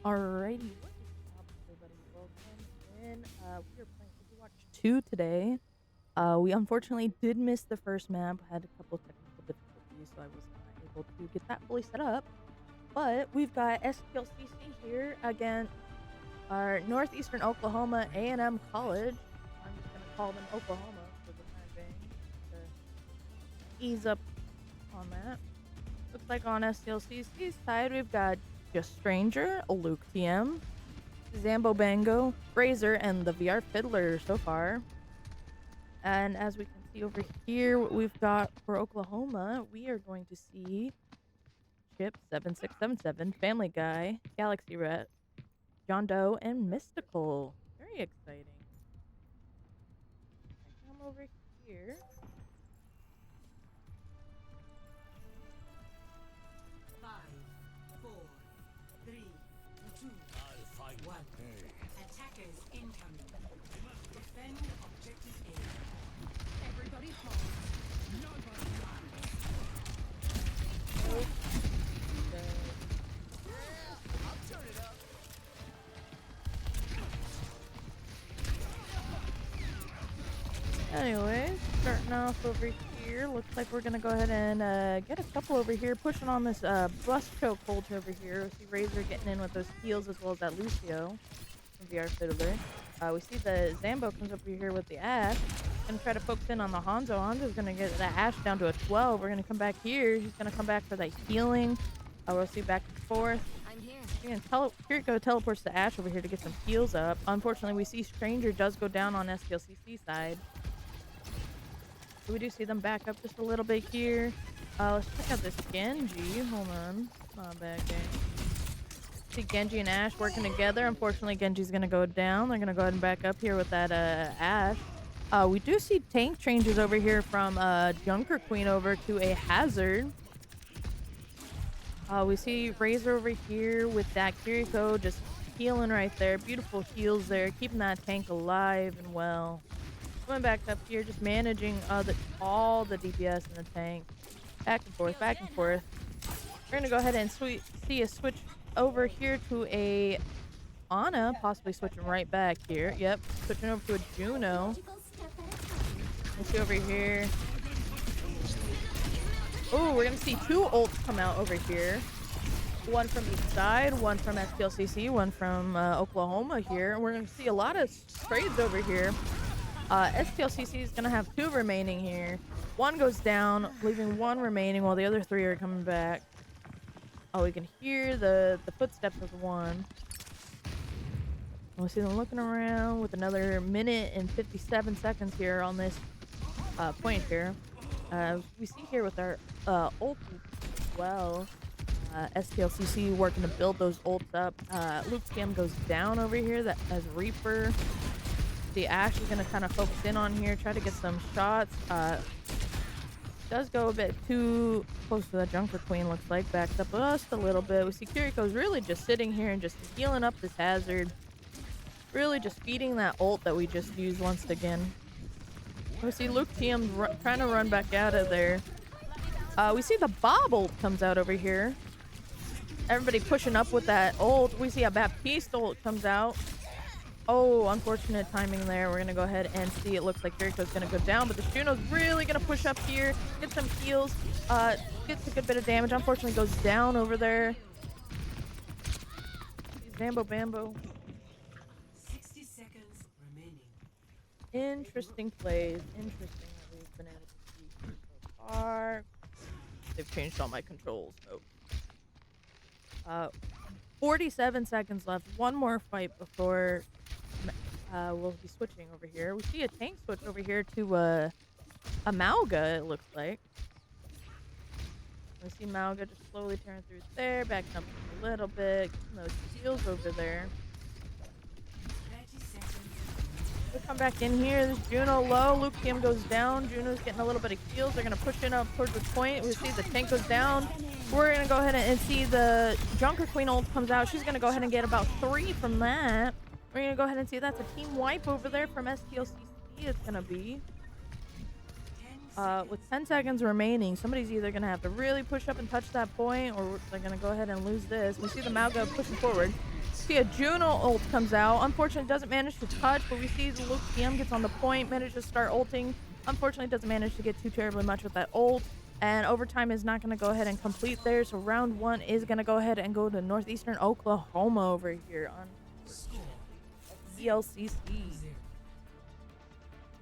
Alrighty, what is up, everybody? Welcome in. We are playing Overwatch 2 today. We unfortunately did miss the first map. Had a couple of technical difficulties, so I was not able to get that fully set up. But we've got STLCC here against our Northeastern Oklahoma A&M College. I'm just gonna call them Oklahoma for the time being to ease up on that. Looks like on STLCC's side, we've got Just Stranger, Luke TM, Zambo Bango, Razor, and the VR Fiddler so far. And as we can see over here, what we've got for Oklahoma, we are going to see Chip7677, Family Guy, Galaxy Ret, John Doe, and Mystical. Very exciting. I come over here. 5, 4, 3, 2, 1. Attackers incoming. Defend objective A. Everybody hold. Nobody runs. I'll turn it up. Anyways, starting off over here, looks like we're gonna go ahead and get a couple over here, pushing on this bus choke hold over here. We see Razor getting in with those heals as well as that Lucio from VR Fiddler. We see the Zambo comes over here with the Ash. Gonna try to focus in on the Hanzo. Hanzo's gonna get that Ash down to a 12. We're gonna come back here. He's gonna come back for that healing. We'll see back and forth. I'm here. Kiriko teleports the Ash over here to get some heals up. Unfortunately, we see Stranger does go down on STLCC side. We do see them back up just a little bit here. Let's check out this Genji. Hold on. Not a bad game. See Genji and Ash working together. Unfortunately, Genji's going to go down. They're going to go ahead and back up here with that Ash. We do see tank changes over here from Junker Queen over to a Hazard. We see Razor over here with that Kiriko just healing right there. Beautiful heals there. Keeping that tank alive and well. Coming back up here, just managing all the DPS in the tank. Back and forth, back and forth. We're going to go ahead and see a switch over here to a Ana, possibly switching right back here. Yep, switching over to a Juno. Let's see over here. Oh, we're going to see two ults come out over here. One from each side, one from STLCC, one from Oklahoma here. We're going to see a lot of trades over here. STLCC is going to have two remaining here. One goes down, leaving one remaining while the other three are coming back. Oh, we can hear the footsteps of one. We see them looking around with another minute and 57 seconds here on this point here. We see here with our ult as well. STLCC working to build those ults up. Luke Cam goes down over here as Reaper. The Ash is going to kind of focus in on here, try to get some shots. Does go a bit too close to the Junker Queen, looks like. Backs up just a little bit. We see Kiriko's really just sitting here and just healing up this Hazard. Really just feeding that ult that we just used once again. We see Luke TM trying to run back out of there. We see the Bob ult comes out over here. Everybody pushing up with that ult. We see a Baptiste ult comes out. Oh, unfortunate timing there. We're going to go ahead and see. It looks like Kiriko's going to go down, but the Juno's really going to push up here, get some heals, gets a good bit of damage. Unfortunately, goes down over there. Zambo Bambo. 60 seconds remaining. Interesting plays. Interesting that we've been able to see here so far. They've changed all my controls. Nope. 47 seconds left. One more fight before we'll be switching over here. We see a tank switch over here to a Mauga, it looks like. We see Mauga just slowly turn through there, backing up a little bit, getting those heals over there. 30 seconds. We'll come back in here. This Juno low. Luke Kim goes down. Juno's getting a little bit of heals. They're going to push in up towards the point. We see the tank goes down. We're going to go ahead and see the Junker Queen ult comes out. She's going to go ahead and get about 3 from that. We're going to go ahead and see that's a team wipe over there from STLCC. It's going to be. With 10 seconds remaining, somebody's either going to have to really push up and touch that point, or they're going to go ahead and lose this. We see the Mauga pushing forward. See a Juno ult comes out. Unfortunately, doesn't manage to touch, but we see the Luke PM gets on the point, manages to start ulting. Unfortunately, doesn't manage to get too terribly much with that ult. And overtime is not going to go ahead and complete there. So round 1 is going to go ahead and go to Northeastern Oklahoma over here on STLCC.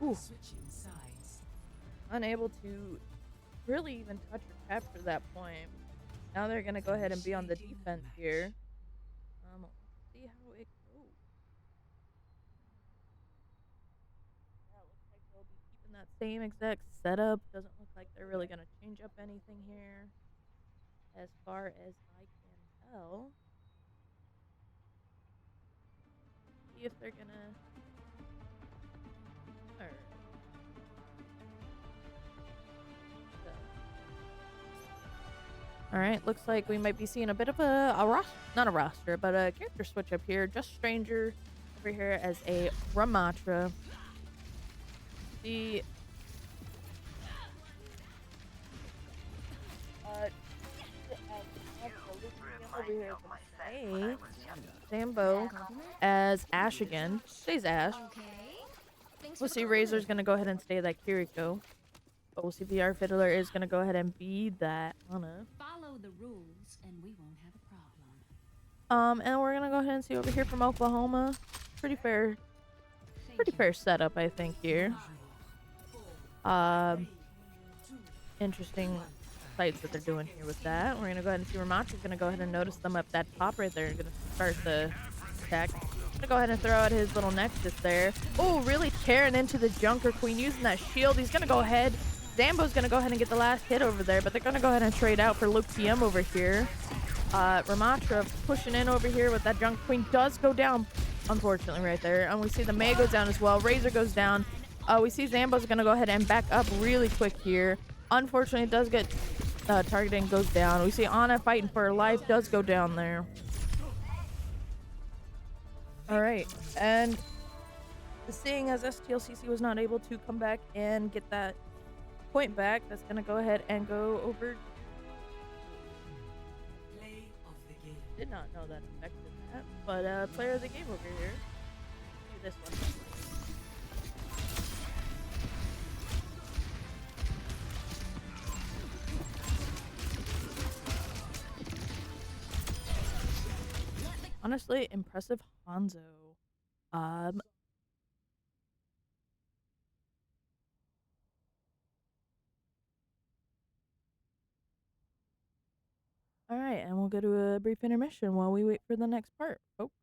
Ooh. Switching sides. Unable to really even touch or capture that point. Now they're going to go ahead and be on the defense here. Let's see how it goes. Yeah, it looks like they'll be keeping that same exact setup. Doesn't look like they're really going to change up anything here, as far as I can tell. See if they're gonna. All right, looks like we might be seeing a bit of a roster, not a roster, but a character switch up here. Just Stranger over here as a Ramatra. The over here is Sambo as Ash again. Stays Ash. We'll see Razor's gonna go ahead and stay that Kiriko. But we'll see if the R Fiddler is gonna go ahead and be that Ana. Follow the rules and we won't have a problem. And we're gonna go ahead and see over here from Oklahoma. Pretty fair setup, I think, here. Interesting sights that they're doing here with that. We're gonna go ahead and see Ramatra's gonna go ahead and notice them up that top right there and gonna start the attack. Gonna go ahead and throw out his little Nexus there. Oh, really tearing into the Junker Queen using that shield. He's gonna go ahead. Zambo's gonna go ahead and get the last hit over there, but they're gonna go ahead and trade out for Luke PM over here. Ramatra pushing in over here with that Junker Queen does go down, unfortunately, right there. And we see the May goes down as well. Razor goes down. We see Zambo's gonna go ahead and back up really quick here. Unfortunately, it does get targeting, goes down. We see Ana fighting for her life, does go down there. All right, and seeing as STLCC was not able to come back and get that point back, that's gonna go ahead and go over. Play of the game. Did not know that affected that, but player of the game over here. Do this one. Honestly, impressive Hanzo. All right, and we'll go to a brief intermission while we wait for the next part, folks.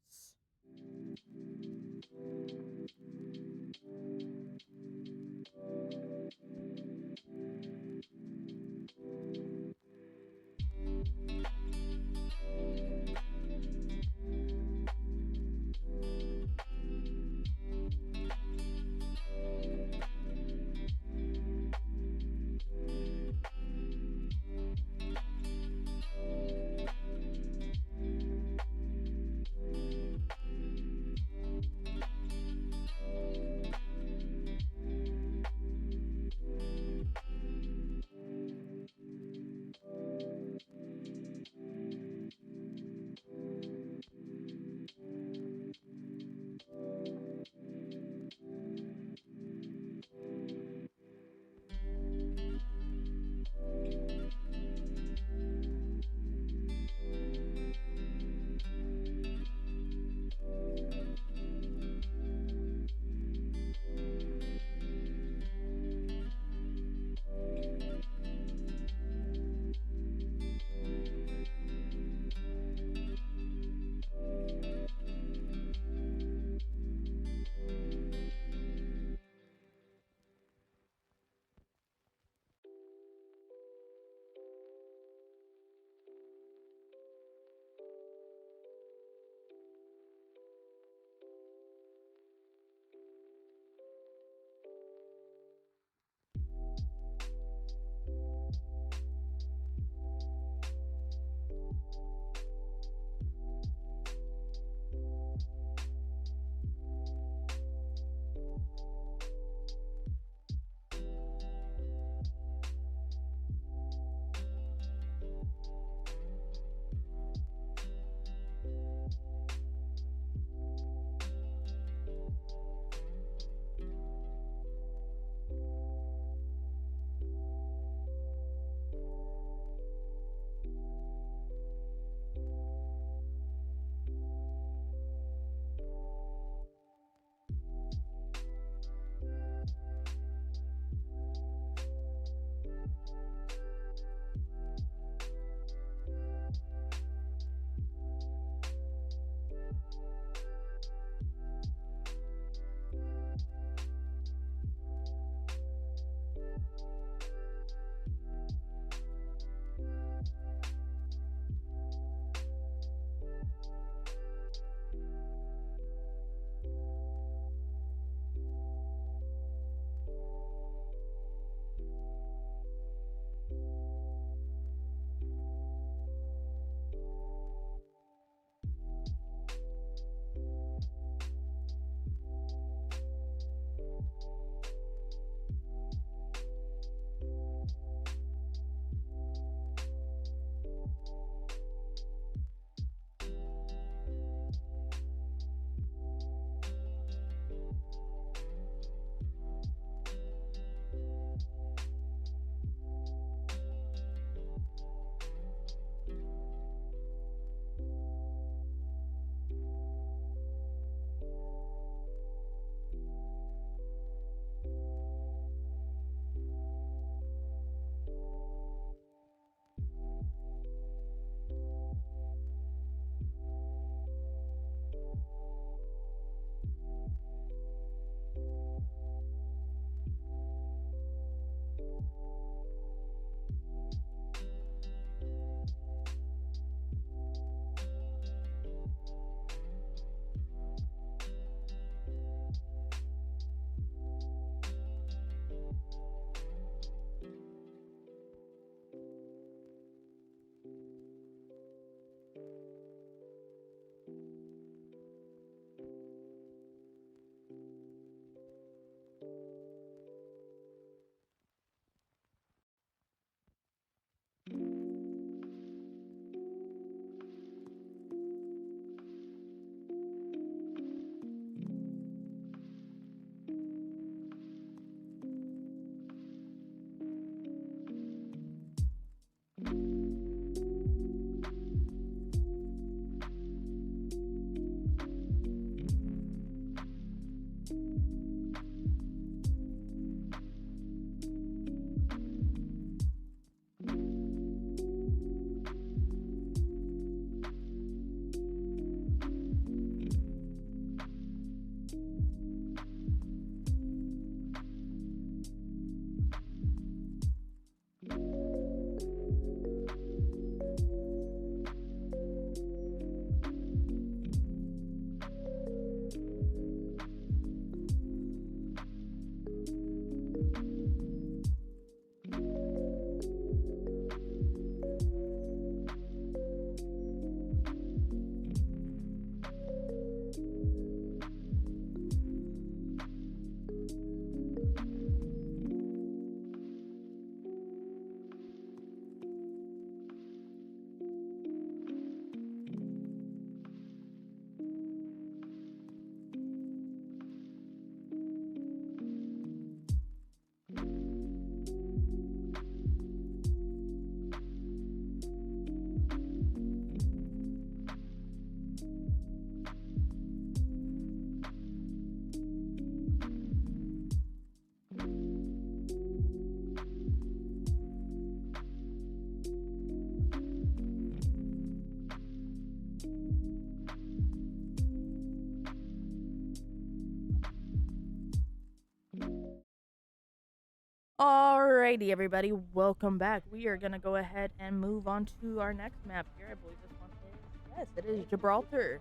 Alrighty, everybody, welcome back. We are gonna go ahead and move on to our next map here. I believe this one is, yes, it is Gibraltar.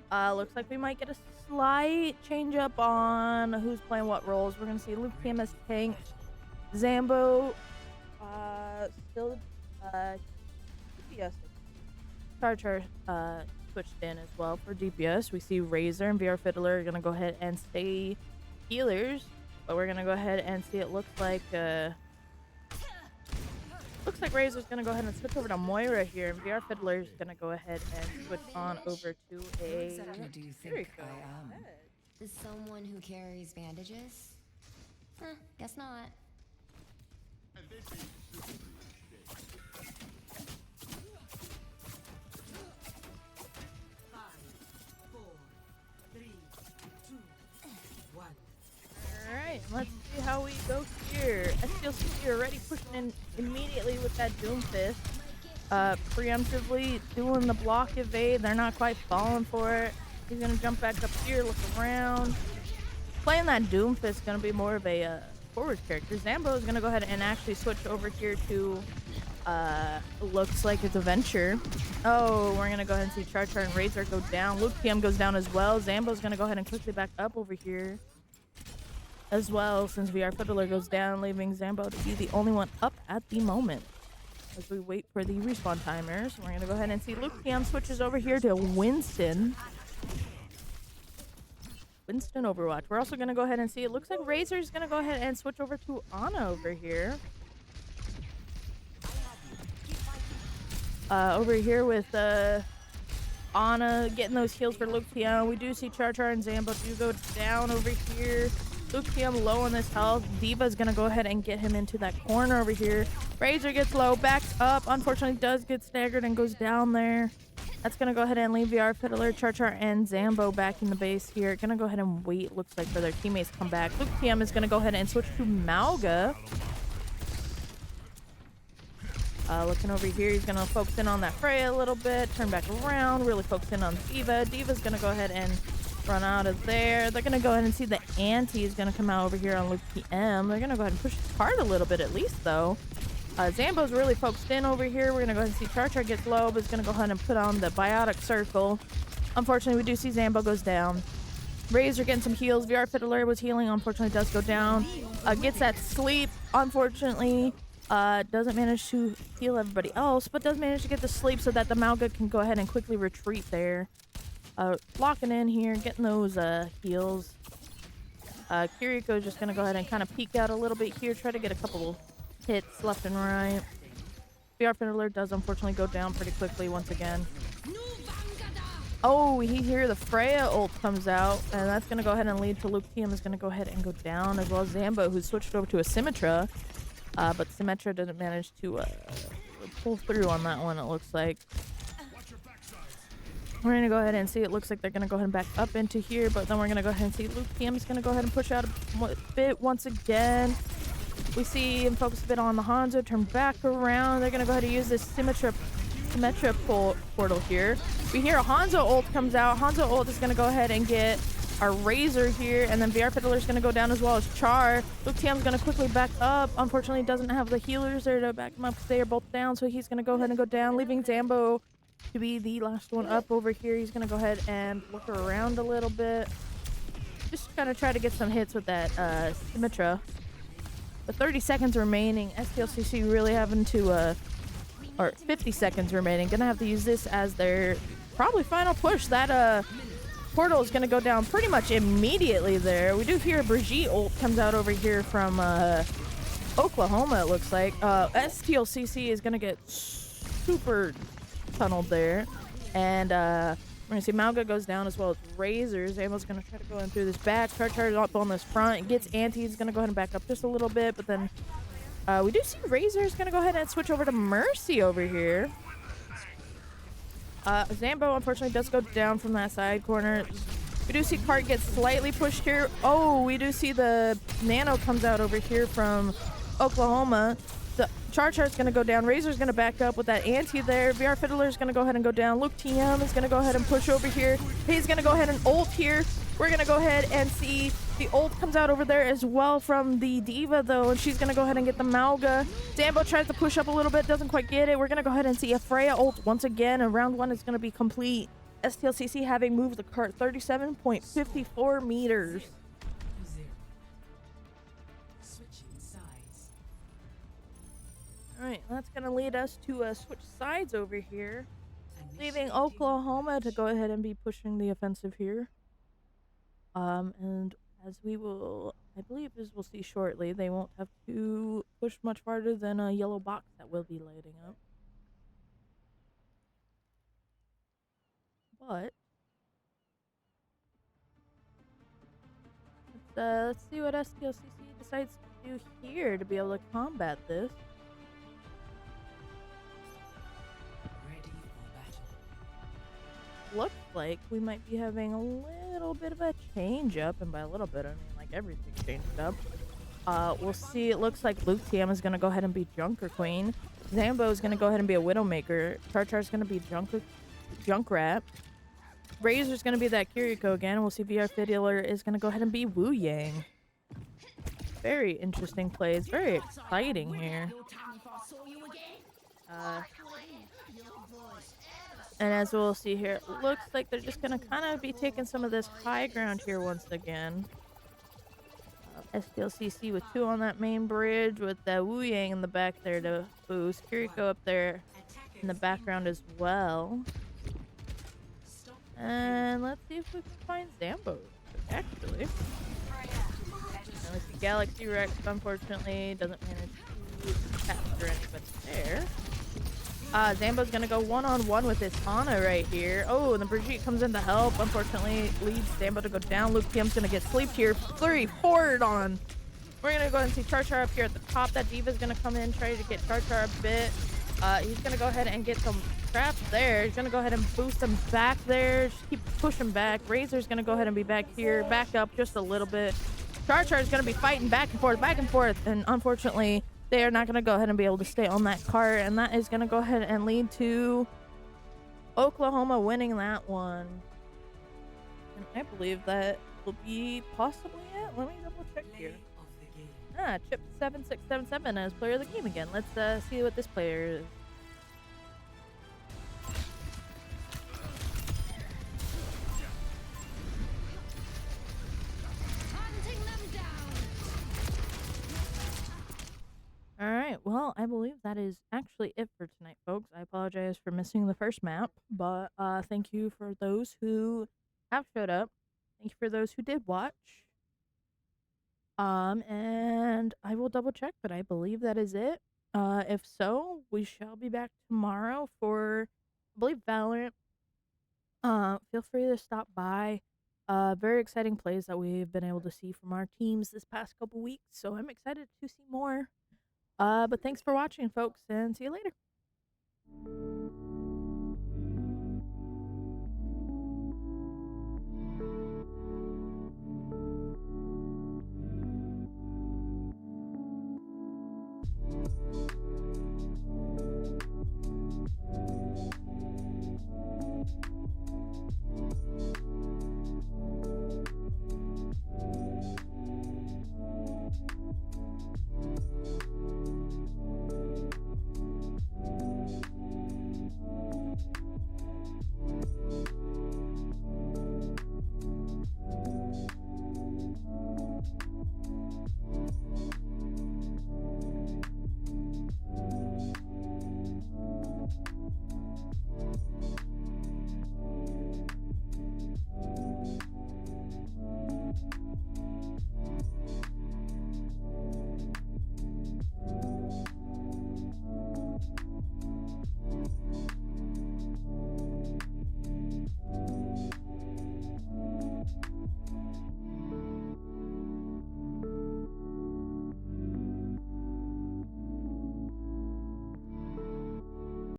Looks like we might get a slight change up on who's playing what roles. We're gonna see Luke Kim as tank, Zambo, still, DPS. Charger, switched in as well for DPS. We see Razor and VR Fiddler are gonna go ahead and stay healers. But we're gonna go ahead and see. It looks like Razor's gonna go ahead and switch over to Moira here, and VR Fiddler's gonna go ahead and switch on over to a. Exactly do you There we think go. I am? Is someone who carries bandages? Guess not. Five, four, three, two, one. Alright, let's see how we go here. STLCC already pushing in immediately with that Doomfist. Preemptively doing the block evade. They're not quite falling for it. He's gonna jump back up here, look around. Playing that Doomfist is gonna be more of a forward character. Zambo is gonna go ahead and actually switch over here to looks like it's a Venture. Oh, we're gonna go ahead and see Char and Razor go down. Luke PM goes down as well. Zambo's gonna go ahead and quickly back up over here as well, since VR Fiddler goes down, leaving Zambo to be the only one up at the moment. As we wait for the respawn timers, we're gonna go ahead and see Luke PM switches over here to Winston. Winston Overwatch. We're also gonna go ahead and see, it looks like Razor's gonna go ahead and switch over to Ana over here. Over here with Ana getting those heals for Luke PM. We do see Char and Zambo do go down over here. Luke PM low on this health. Diva's gonna go ahead and get him into that corner over here. Razor gets low, backs up. Unfortunately, does get staggered and goes down there. That's gonna go ahead and leave VR Fiddler, Char and Zambo back in the base here. Gonna go ahead and wait, looks like, for their teammates to come back. Luke PM is gonna go ahead and switch to Mauga. Looking over here, he's gonna focus in on that Freya a little bit, turn back around, really focus in on Diva. Diva's gonna go ahead and run out of there. They're gonna go ahead and see the anti is gonna come out over here on Luke PM. They're gonna go ahead and push his card a little bit at least though. Zambo's really focused in over here. We're gonna go ahead and see Char gets low, but is gonna go ahead and put on the biotic circle. Unfortunately, we do see Zambo goes down. Razor getting some heals. VR Fiddler was healing, unfortunately does go down. Gets that sleep, unfortunately. Doesn't manage to heal everybody else, but does manage to get the sleep so that the Mauga can go ahead and quickly retreat there. Locking in here, getting those heals. Kiriko's just gonna go ahead and kind of peek out a little bit here, try to get a couple hits left and right. VR Fiddler does unfortunately go down pretty quickly once again. Oh, we hear the Freya ult comes out, and that's gonna go ahead and lead to Luke PM is gonna go ahead and go down, as well as Zambo, who's switched over to a Symmetra. But Symmetra didn't manage to pull through on that one, it looks like. We're going to go ahead and see. It looks like they're going to go ahead and back up into here, but then we're going to go ahead and see Luke PM is going to go ahead and push out a bit once again. We see him focus a bit on the Hanzo, turn back around. They're going to go ahead and use this Symmetra portal here. We hear a Hanzo ult comes out. Hanzo ult is going to go ahead and get our Razor here, and then VR Fiddler is going to go down as well as Char. Luke TM's going to quickly back up. Unfortunately, doesn't have the healers there to back him up. They are both down, so he's going to go ahead and go down, leaving Zambo to be the last one up over here. He's going to go ahead and look around a little bit. Just kind of try to get some hits with that Symmetra. With 30 seconds remaining, STLCC really having to, or 50 seconds remaining, going to have to use this as their probably final push. That, portal is going to go down pretty much immediately there. We do hear a Brigitte ult comes out over here from Oklahoma, it looks like. STLCC is going to get super tunneled there. And we're going to see Mauga goes down as well as Razor. Zamo's going to try to go in through this back. Charge up on this front. Gets Anti. He's going to go ahead and back up just a little bit. But then we do see Razor is going to go ahead and switch over to Mercy over here. Zambo, unfortunately, does go down from that side corner. We do see Cart get slightly pushed here. Oh, we do see the Nano comes out over here from Oklahoma. The Char's going to go down. Razor's going to back up with that anti there. VR Fiddler's going to go ahead and go down. Luke TM is going to go ahead and push over here. He's going to go ahead and ult here. We're going to go ahead and see The ult comes out over there as well from the D.Va, though, and she's going to go ahead and get the Mauga. Zambo tries to push up a little bit, doesn't quite get it. We're going to go ahead and see a Freya ult once again, and round 1 is going to be complete. STLCC having moved the cart 37.54 meters. 0. Switching sides. All right, that's going to lead us to switch sides over here, leaving Initiating Oklahoma to go ahead and be pushing the offensive here. And as we will, I believe, as we'll see shortly, they won't have to push much farther than a yellow box that will be lighting up. But let's see what STLCC decides to do here to be able to combat this. ready for battle. Looks like we might be having a little bit of a change up, and by a little bit I mean like everything changed up. We'll see. It looks like Luke TM is gonna go ahead and be Junker Queen. Zambo is gonna go ahead and be a Widowmaker. Charchar's gonna be Junkrat. Razor's gonna be that Kiriko again. We'll see VR Fiddler is gonna go ahead and be Wu Yang. Very interesting plays. Very exciting here. And as we'll see here, it looks like they're just going to kind of be taking some of this high ground here once again. STLCC with 2 on that main bridge with Wu Yang in the back there to boost. Kiriko up there in the background as well. And let's see if we can find Zambo, actually. And let's see, Galaxy Rex, unfortunately, doesn't manage to capture anybody there. Zambo's gonna go one-on-one with his Ana right here. Oh, and the Brigitte comes in to help. Unfortunately, leads Zambo to go down. Luke TM's gonna get sleeped here. 3 forward on. We're gonna go ahead and see Charchar up here at the top. That D.Va's gonna come in, try to get Charchar a bit. He's gonna go ahead and get some traps there. He's gonna go ahead and boost him back there. Just keep pushing back. Razor's gonna go ahead and be back here. Back up just a little bit. Charchar's gonna be fighting back and forth. And unfortunately, they are not going to go ahead and be able to stay on that cart, and that is going to go ahead and lead to Oklahoma winning that one. And I believe that will be possibly it. Let me double check here. Chip 7677 as player of the game again. Let's see what this player is. Alright, well, I believe that is actually it for tonight, folks. I apologize for missing the first map, but thank you for those who have showed up. Thank you for those who did watch. And I will double check, but I believe that is it. If so, we shall be back tomorrow for, I believe, Valorant. Feel free to stop by. Very exciting plays that we've been able to see from our teams this past couple weeks, so I'm excited to see more. But thanks for watching, folks, and see you later.